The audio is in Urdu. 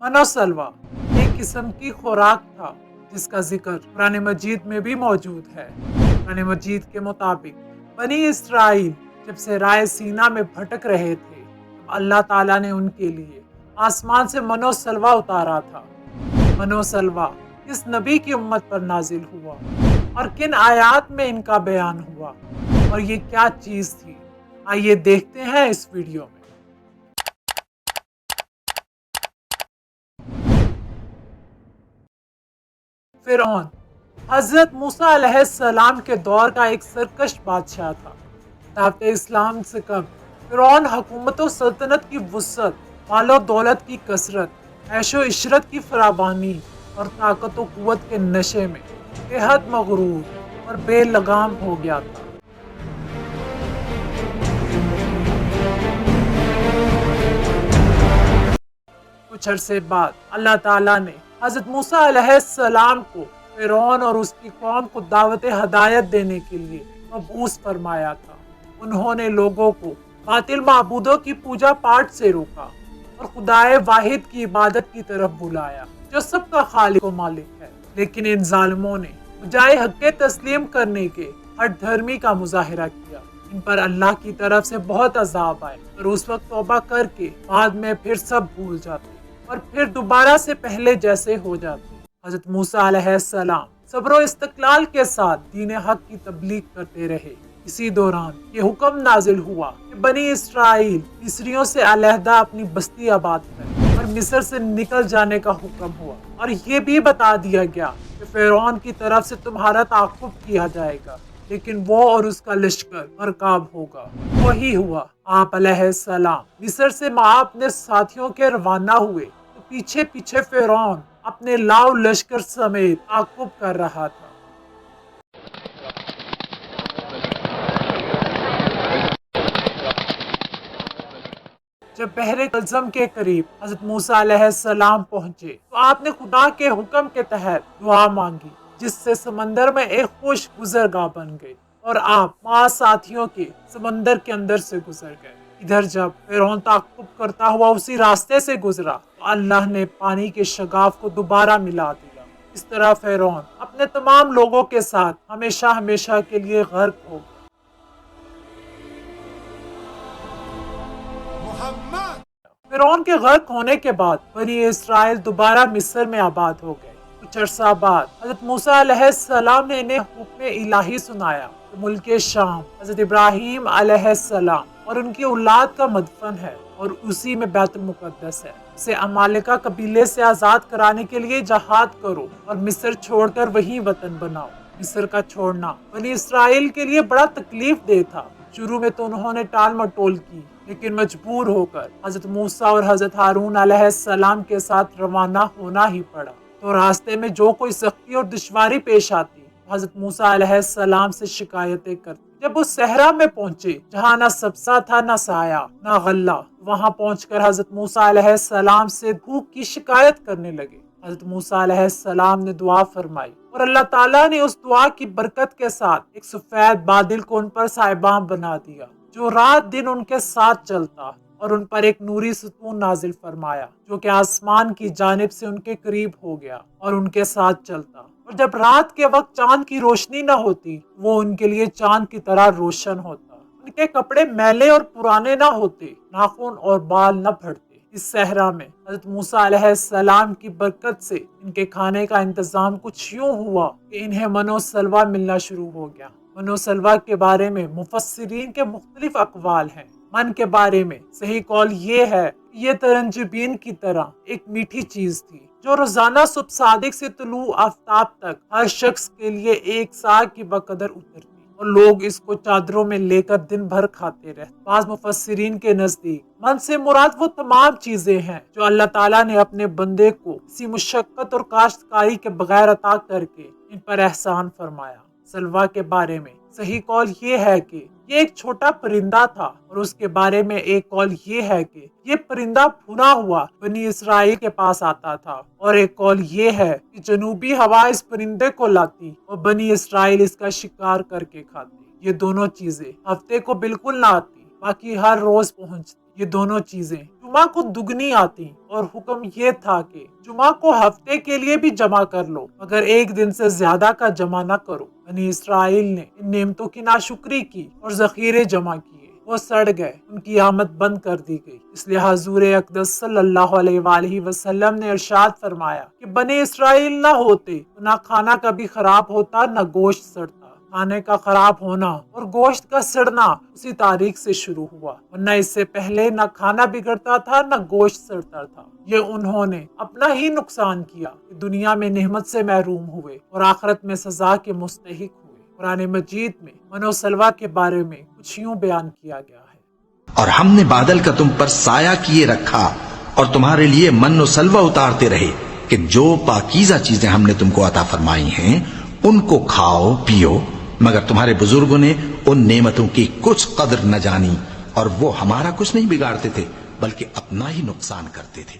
من و سلوہ ایک قسم کی خوراک تھا جس کا ذکر قرآن مجید میں بھی موجود ہے۔ قرآن مجید کے مطابق بنی اسرائیل جب صحرائے سینا میں بھٹک رہے تھے تب اللہ تعالیٰ نے ان کے لیے آسمان سے من و سلوہ اتارا تھا۔ من و سلوہ کس نبی کی امت پر نازل ہوا اور کن آیات میں ان کا بیان ہوا اور یہ کیا چیز تھی، آئیے دیکھتے ہیں اس ویڈیو میں۔ فرعون حضرت موسیٰ علیہ السلام کے دور کا ایک سرکش بادشاہ تھا۔ دعوت اسلام سے قبل فرعون حکومت و سلطنت کی وسعت، مال و دولت کی کثرت، عیش و عشرت کی فراوانی اور طاقت و قوت کے نشے میں بے حد مغرور اور بے لگام ہو گیا تھا۔ کچھ عرصے بعد اللہ تعالیٰ نے حضرت موسیٰ علیہ السلام کو فرعون اور اس کی قوم کو دعوت ہدایت دینے کے لیے مبعوث فرمایا تھا۔ انہوں نے لوگوں کو باطل معبودوں کی پوجا پاٹ سے روکا اور خدائے واحد کی عبادت کی طرف بلایا جو سب کا خالق و مالک ہے۔ لیکن ان ظالموں نے بجائے حق کے تسلیم کرنے کے ہٹ دھرمی کا مظاہرہ کیا۔ ان پر اللہ کی طرف سے بہت عذاب آئے اور اس وقت توبہ کر کے بعد میں پھر سب بھول جاتے اور پھر دوبارہ سے پہلے جیسے ہو جاتے۔ حضرت موسیٰ علیہ السلام صبر و استقلال کے ساتھ دین حق کی تبلیغ کرتے رہے۔ اسی دوران یہ حکم نازل ہوا کہ بنی اسرائیل مصریوں سے علیحدہ اپنی بستی آباد کریں اور مصر سے نکل جانے کا حکم ہوا، اور یہ بھی بتا دیا گیا کہ فرعون کی طرف سے تمہارا تعاقب کیا جائے گا، لیکن وہ اور اس کا لشکر غرقاب ہوگا۔ وہی ہوا۔ آپ علیہ السلام مصر سے مع اپنے ساتھیوں کے روانہ ہوئے تو پیچھے پیچھے فرعون اپنے لاؤ لشکر سمیت تعاقب کر رہا تھا۔ جب بحر کلزم کے قریب حضرت موسیٰ علیہ السلام پہنچے تو آپ نے خدا کے حکم کے تحت دعا مانگی، جس سے سمندر میں ایک خوش گزرگاہ بن گئی اور آپ مع ساتھیوں کے سمندر کے اندر سے گزر گئے۔ ادھر جب فرعون تعاقب کرتا ہوا اسی راستے سے گزرا تو اللہ نے پانی کے شگاف کو دوبارہ ملا دیا۔ اس طرح فرعون اپنے تمام لوگوں کے ساتھ ہمیشہ ہمیشہ کے لیے غرق ہو گیا۔ فرعون کے غرق ہونے کے بعد بنی اسرائیل دوبارہ مصر میں آباد ہو گئے۔ کچھ عرصہ بعد حضرت موسیٰ علیہ السلام نے انہیں حکم الہی سنایا کہ ملک شام حضرت ابراہیم علیہ السلام اور ان کی اولاد کا مدفن ہے اور اسی میں بیت المقدس ہے۔ اسے عمالقہ قبیلے سے آزاد کرانے کے لیے جہاد کرو اور مصر چھوڑ کر وہیں وطن بناؤ۔ مصر کا چھوڑنا بنی اسرائیل کے لیے بڑا تکلیف دہ تھا۔ شروع میں تو انہوں نے ٹال مٹول کی، لیکن مجبور ہو کر حضرت موسیٰ اور حضرت ہارون علیہ السلام کے ساتھ روانہ ہونا ہی پڑا۔ تو راستے میں جو کوئی سختی اور دشواری پیش آتی حضرت موسیٰ علیہ السلام سے شکایتیں کرتے۔ جب وہ صحرا میں پہنچے جہاں نہ سبزہ تھا نہ سایہ نہ غلہ، وہاں پہنچ کر حضرت موسیٰ علیہ السلام سے بھوک کی شکایت کرنے لگے۔ حضرت موسیٰ علیہ السلام نے دعا فرمائی اور اللہ تعالیٰ نے اس دعا کی برکت کے ساتھ ایک سفید بادل کو ان پر سائباں بنا دیا جو رات دن ان کے ساتھ چلتا، اور ان پر ایک نوری ستون نازل فرمایا جو کہ آسمان کی جانب سے ان کے قریب ہو گیا اور ان کے ساتھ چلتا، اور جب رات کے وقت چاند کی روشنی نہ ہوتی وہ ان کے لیے چاند کی طرح روشن ہوتا۔ ان کے کپڑے میلے اور پرانے نہ ہوتے، ناخن اور بال نہ پھٹتے۔ اس صحرا میں حضرت موسیٰ علیہ السلام کی برکت سے ان کے کھانے کا انتظام کچھ یوں ہوا کہ انہیں من و سلوہ ملنا شروع ہو گیا۔ من و سلوہ کے بارے میں مفسرین کے مختلف اقوال ہیں۔ من کے بارے میں صحیح قول یہ ہے کہ یہ ترنجبین کی طرح ایک میٹھی چیز تھی جو روزانہ صبح صادق سے طلوع آفتاب تک ہر شخص کے لیے ایک سا کی بقدر اترتی اور لوگ اس کو چادروں میں لے کر دن بھر کھاتے رہتے۔ بعض مفسرین کے نزدیک من سے مراد وہ تمام چیزیں ہیں جو اللہ تعالیٰ نے اپنے بندے کو کسی مشقت اور کاشتکاری کے بغیر عطا کر کے ان پر احسان فرمایا۔ سلوہ کے بارے میں صحیح قول یہ ہے کہ یہ ایک چھوٹا پرندہ تھا، اور اس کے بارے میں ایک قول یہ ہے کہ یہ پرندہ بھنا ہوا بنی اسرائیل کے پاس آتا تھا، اور ایک قول یہ ہے کہ جنوبی ہوا اس پرندے کو لاتی اور بنی اسرائیل اس کا شکار کر کے کھاتی۔ یہ دونوں چیزیں ہفتے کو بالکل نہ آتی، باقی ہر روز پہنچتی۔ یہ دونوں چیزیں جمعہ کو دگنی آتی اور حکم یہ تھا کہ جمعہ کو ہفتے کے لیے بھی جمع کر لو مگر ایک دن سے زیادہ کا جمع نہ کرو۔ بنی اسرائیل نے ان نعمتوں کی ناشکری کی اور ذخیرے جمع کیے، وہ سڑ گئے، ان کی آمد بند کر دی گئی۔ اس لیے حضور اقدس صلی اللہ علیہ وآلہ وسلم نے ارشاد فرمایا کہ بنی اسرائیل نہ ہوتے تو نہ کھانا کبھی خراب ہوتا نہ گوشت سڑتا۔ کھانے کا خراب ہونا اور گوشت کا سڑنا اسی تاریخ سے شروع ہوا، ورنہ اس سے پہلے نہ کھانا بگڑتا تھا نہ گوشت سڑتا تھا۔ یہ انہوں نے اپنا ہی نقصان کیا کہ دنیا میں نعمت سے محروم ہوئے اور آخرت میں سزا کے مستحق ہوئے۔ قرآن مجید میں من و سلوہ کے بارے میں کچھ یوں بیان کیا گیا ہے: اور ہم نے بادل کا تم پر سایہ کیے رکھا اور تمہارے لیے من و سلوہ اتارتے رہے کہ جو پاکیزہ چیزیں ہم نے تم کو عطا فرمائی ہیں ان کو کھاؤ پیو، مگر تمہارے بزرگوں نے ان نعمتوں کی کچھ قدر نہ جانی اور وہ ہمارا کچھ نہیں بگاڑتے تھے بلکہ اپنا ہی نقصان کرتے تھے۔